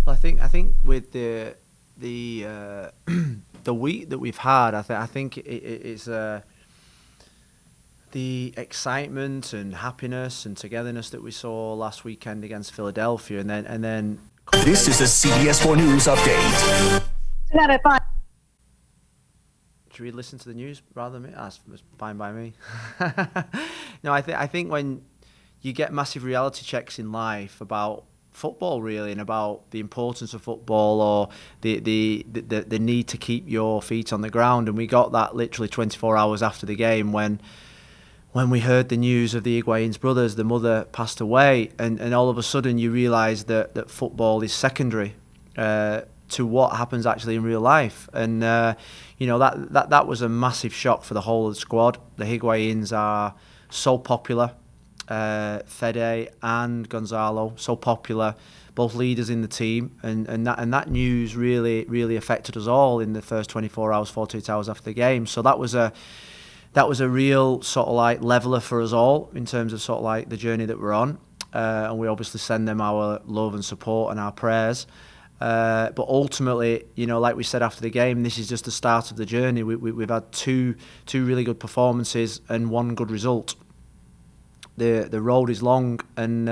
I think with the the week that we've had, I think it's the excitement and happiness and togetherness that we saw last weekend against Philadelphia, and then. This is a CBS4 News update. Should we listen to the news rather than me? That's fine by me. No, I think when you get massive reality checks in life about football, really, and about the importance of football, or the need to keep your feet on the ground, and we got that literally 24 hours after the game when we heard the news of the Higuain's brothers, the mother passed away, and all of a sudden you realise that football is secondary to what happens actually in real life. And that was a massive shock for the whole of the squad. The Higuains are so popular, Fede and Gonzalo, so popular, both leaders in the team, and that news really affected us all in the first 24 hours, 48 hours after the game. So that was a real sort of like leveler for us all in terms of sort of like the journey that we're on, and we obviously send them our love and support and our prayers. But ultimately, like we said after the game, this is just the start of the journey. We've had two really good performances and one good result. The road is long, and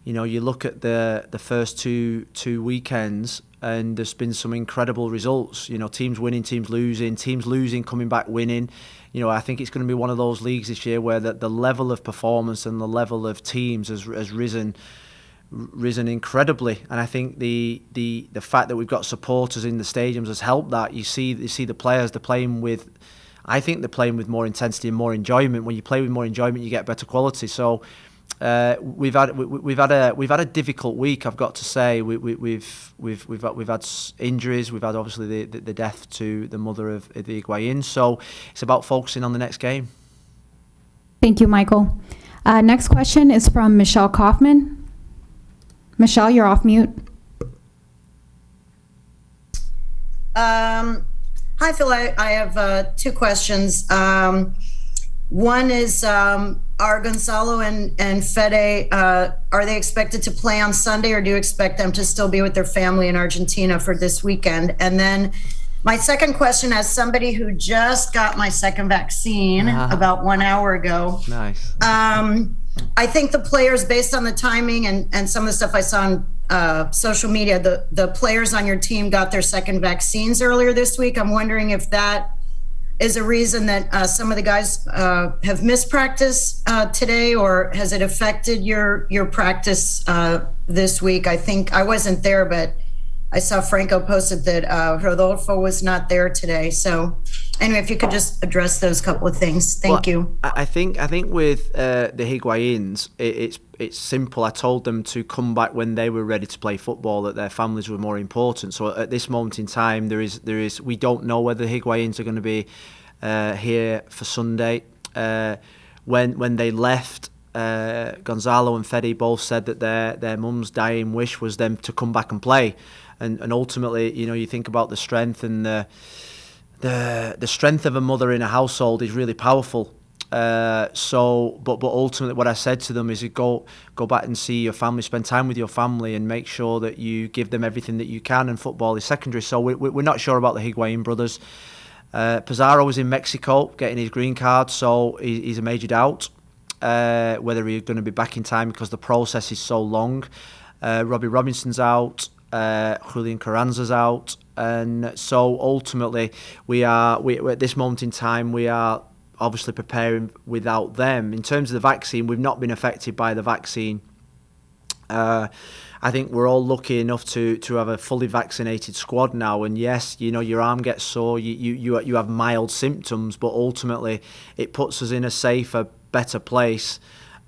you look at the first two weekends, and there's been some incredible results. Teams winning, teams losing, coming back winning. I think it's going to be one of those leagues this year where the level of performance and the level of teams has risen incredibly, and I think the fact that we've got supporters in the stadiums has helped that. You see the players, they're playing with more intensity and more enjoyment. When you play with more enjoyment, you get better quality. So we've had a difficult week, I've got to say. We've had injuries. We've had obviously the death to the mother of the Higuain. So it's about focusing on the next game. Thank you, Michael. Next question is from Michelle Kaufman. Michelle, you're off mute. Hi, Phil. I have two questions. One is, are Gonzalo and Fede, are they expected to play on Sunday, or do you expect them to still be with their family in Argentina for this weekend? And then my second question, as somebody who just got my second vaccine about 1 hour ago. Nice. I think the players, based on the timing and some of the stuff I saw on social media, the players on your team got their second vaccines earlier this week. I'm wondering if that is a reason that some of the guys have missed practice today, or has it affected your practice this week? I think I wasn't there, but I saw Franco posted that Rodolfo was not there today. So anyway, if you could just address those couple of things. Thank you. I think with the Higuains, it's simple. I told them to come back when they were ready to play football, that their families were more important. So at this moment in time, there is we don't know whether the Higuains are going to be here for Sunday. When they left, Gonzalo and Fede both said that their mum's dying wish was them to come back and play. And ultimately, you think about the strength, and the strength of a mother in a household is really powerful. But ultimately, what I said to them is, go back and see your family, spend time with your family, and make sure that you give them everything that you can. And football is secondary. So we're not sure about the Higuain brothers. Pizarro was in Mexico getting his green card, so he's a major doubt whether he's going to be back in time because the process is so long. Robbie Robinson's out. Julian Carranza's out, and so ultimately we at this moment in time we are obviously preparing without them. In terms of the vaccine, we've not been affected by the vaccine. I think we're all lucky enough to have a fully vaccinated squad now, and yes, your arm gets sore, you have mild symptoms, but ultimately it puts us in a safer, better place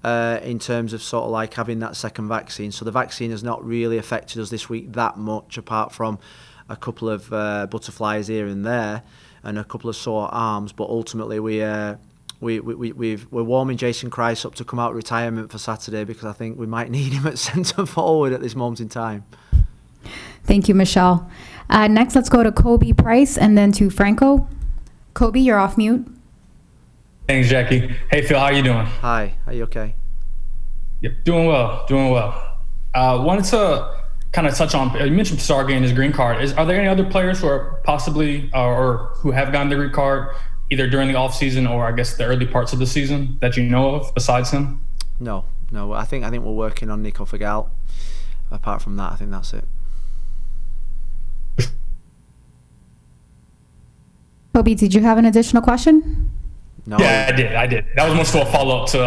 in terms of sort of like having that second vaccine. So the vaccine has not really affected us this week that much, apart from a couple of butterflies here and there and a couple of sore arms. But ultimately we're warming Jason Christ up to come out of retirement for Saturday, because I think we might need him at centre forward at this moment in time. Thank you, Michelle. Next, let's go to Kobe Price and then to Franco. Kobe, you're off mute. Thanks, Jackie. Hey, Phil, how you doing? Hi, are you okay? Yep, doing well. Wanted to kind of touch on, you mentioned Pissarro getting his green card. Are there any other players who are possibly or who have gotten the green card either during the offseason or I guess the early parts of the season that you know of besides him? No. I think we're working on Nico Figal. Apart from that, I think that's it. Kobe, did you have an additional question? No. Yeah, I did. That was more so a follow-up to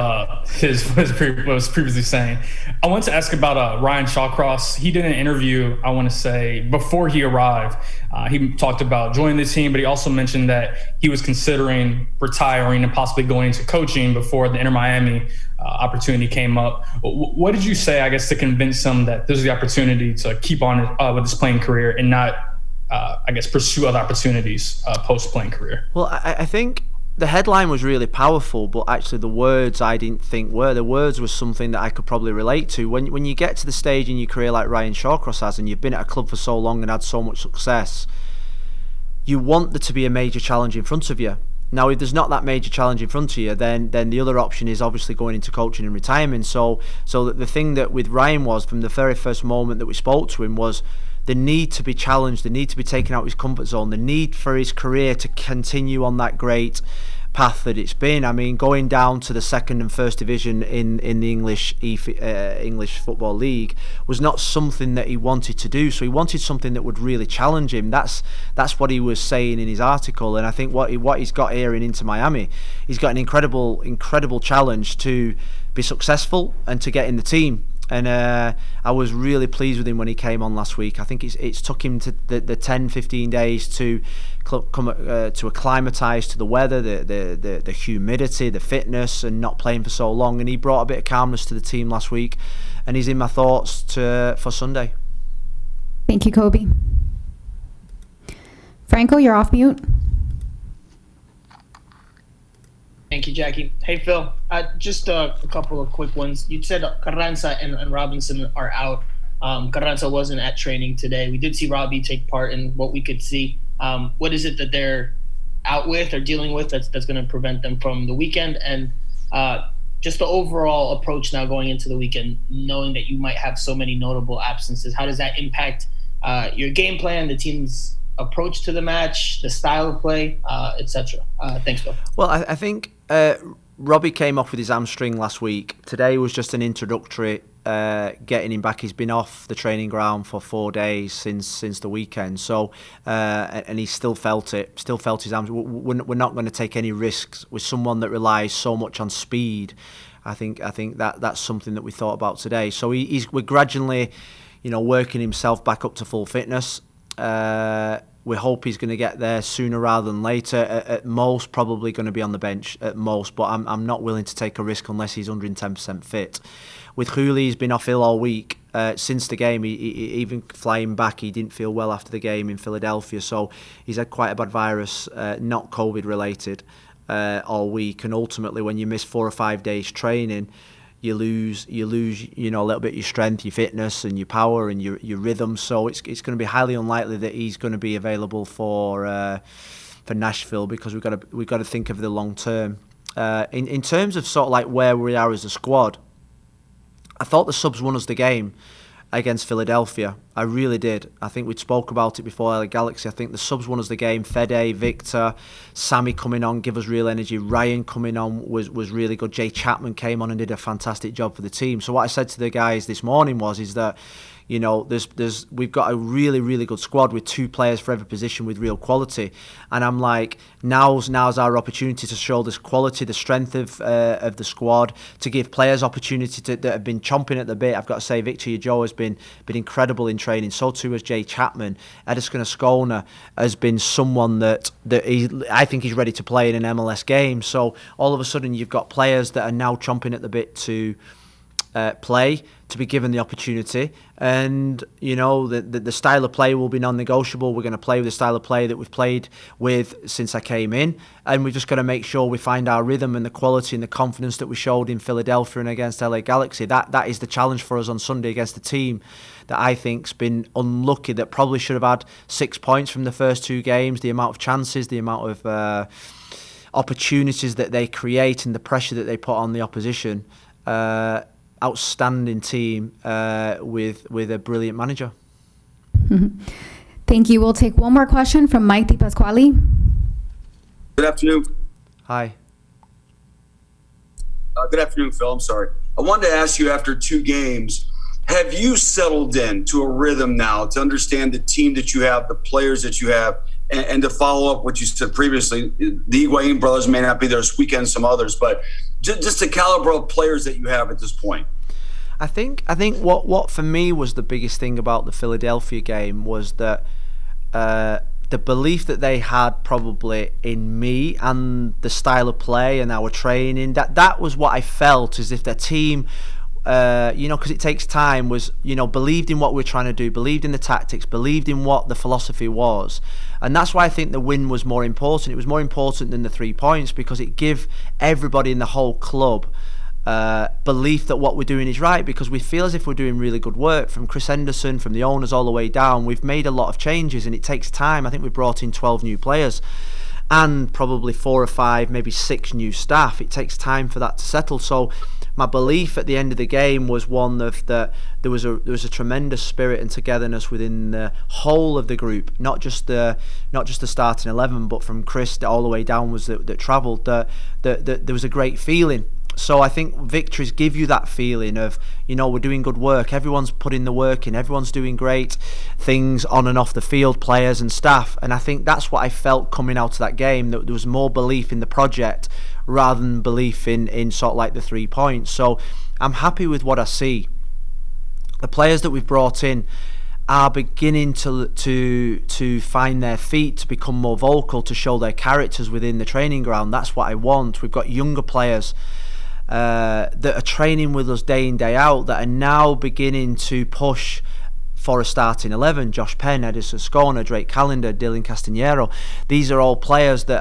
what was previously saying. I want to ask about Ryan Shawcross. He did an interview, I want to say, before he arrived. He talked about joining the team, but he also mentioned that he was considering retiring and possibly going into coaching before the Inter Miami opportunity came up. What did you say, I guess, to convince him that this is the opportunity to keep on with his playing career and not, I guess, pursue other opportunities post-playing career? Well, I think the headline was really powerful, but actually the words I didn't think were. The words was something that I could probably relate to. When you get to the stage in your career like Ryan Shawcross has, and you've been at a club for so long and had so much success, you want there to be a major challenge in front of you. Now, if there's not that major challenge in front of you, then the other option is obviously going into coaching and retirement. So the thing that with Ryan was, from the very first moment that we spoke to him, was the need to be challenged, the need to be taken out of his comfort zone, the need for his career to continue on that great path that it's been. I mean, going down to the second and first division in the English Football League was not something that he wanted to do. So he wanted something that would really challenge him. That's what he was saying in his article. And I think what he's got here in Inter Miami, he's got an incredible challenge to be successful and to get in the team. And I was really pleased with him when he came on last week. I think it's took him to the 10-15 days to acclimatise to the weather, the humidity, the fitness, and not playing for so long. And he brought a bit of calmness to the team last week, and he's in my thoughts for Sunday. Thank you, Kobe. Franco, you're off mute. Thank you, Jackie. Hey, Phil. Just a couple of quick ones. You said Carranza and Robinson are out. Carranza wasn't at training today. We did see Robbie take part in what we could see. What is it that they're out with or dealing with that's going to prevent them from the weekend? And just the overall approach now going into the weekend, knowing that you might have so many notable absences, how does that impact your game plan, the team's approach to the match, the style of play, etc.? Thanks, Phil. Well, I think Robbie came off with his hamstring last week. Today was just an introductory, getting him back. He's been off the training ground for 4 days since the weekend. So, and he still felt his hamstring. We're not going to take any risks with someone that relies so much on speed. I think that's something that we thought about today. So we're gradually, working himself back up to full fitness. We hope he's going to get there sooner rather than later. At most, probably going to be on the bench at most, but I'm not willing to take a risk unless he's 110% fit. With Juli, he's been off ill all week. Since the game, he even flying back, he didn't feel well after the game in Philadelphia, so he's had quite a bad virus, not COVID related, all week. And ultimately, when you miss 4 or 5 days training, you lose, a little bit of your strength, your fitness, and your power, and your rhythm. So it's going to be highly unlikely that he's going to be available for Nashville, because we've got to think of the long term. In terms of sort of like where we are as a squad, I thought the subs won us the game against Philadelphia. I really did. I think we'd spoke about it before LA Galaxy. I think the subs won us the game. Fede, Victor, Sammy coming on, give us real energy. Ryan coming on was really good. Jay Chapman came on and did a fantastic job for the team. So what I said to the guys this morning is that, we've got a really, really good squad with 2 players for every position with real quality. And I'm like, now's our opportunity to show this quality, the strength of the squad, to give players opportunity that have been chomping at the bit. I've got to say, Victor Joe has been incredible in training. So too has Jay Chapman. Edison Ascona has been someone that I think he's ready to play in an MLS game. So all of a sudden, you've got players that are now chomping at the bit to play, to be given the opportunity. And the style of play will be non-negotiable. We're going to play with the style of play that we've played with since I came in, and we've just got to make sure we find our rhythm and the quality and the confidence that we showed in Philadelphia and against LA Galaxy. That is the challenge for us on Sunday against the team that I think's been unlucky, that probably should have had 6 points from the first 2 games. The amount of chances, the amount of opportunities that they create, and the pressure that they put on the opposition. outstanding team with a brilliant manager. Thank you. We'll take one more question from Mike DiPasquale. Good afternoon. Hi. Good afternoon, Phil. I'm sorry. I wanted to ask you, after 2 games, have you settled in to a rhythm now to understand the team that you have, the players that you have, and to follow up what you said previously? The Higuain brothers may not be there this weekend, some others, but just the caliber of players that you have at this point. I think what for me was the biggest thing about the Philadelphia game was that the belief that they had probably in me and the style of play and our training, that was what I felt, as if their team, because it takes time, was, believed in what we're trying to do, believed in the tactics, believed in what the philosophy was. And that's why I think the win was more important. It was more important than the 3 points, because it gave everybody in the whole club belief that what we're doing is right, because we feel as if we're doing really good work, from Chris Henderson, from the owners all the way down. We've made a lot of changes, and it takes time. I think we've brought in 12 new players and probably 4 or 5, maybe 6 new staff. It takes time for that to settle. So my belief at the end of the game was one of that there was a tremendous spirit and togetherness within the whole of the group, not just the starting 11, but from Chris all the way down that travelled. That there was a great feeling. So I think victories give you that feeling of, we're doing good work. Everyone's putting the work in. Everyone's doing great things on and off the field, players and staff. And I think that's what I felt coming out of that game, that there was more belief in the project rather than belief in sort of like the 3 points. So I'm happy with what I see. The players that we've brought in are beginning to find their feet, to become more vocal, to show their characters within the training ground. That's what I want. We've got younger players that are training with us day in, day out, that are now beginning to push for a starting 11. Josh Penn, Edison Scona, Drake Callender, Dylan Castanero. These are all players that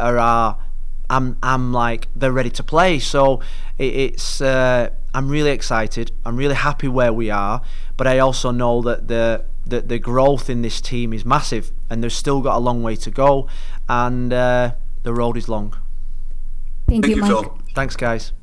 I'm like, they're ready to play. So I'm really excited. I'm really happy where we are, but I also know that the growth in this team is massive, and they've still got a long way to go, and the road is long. Thank you, Mike. Phil. Thanks, guys.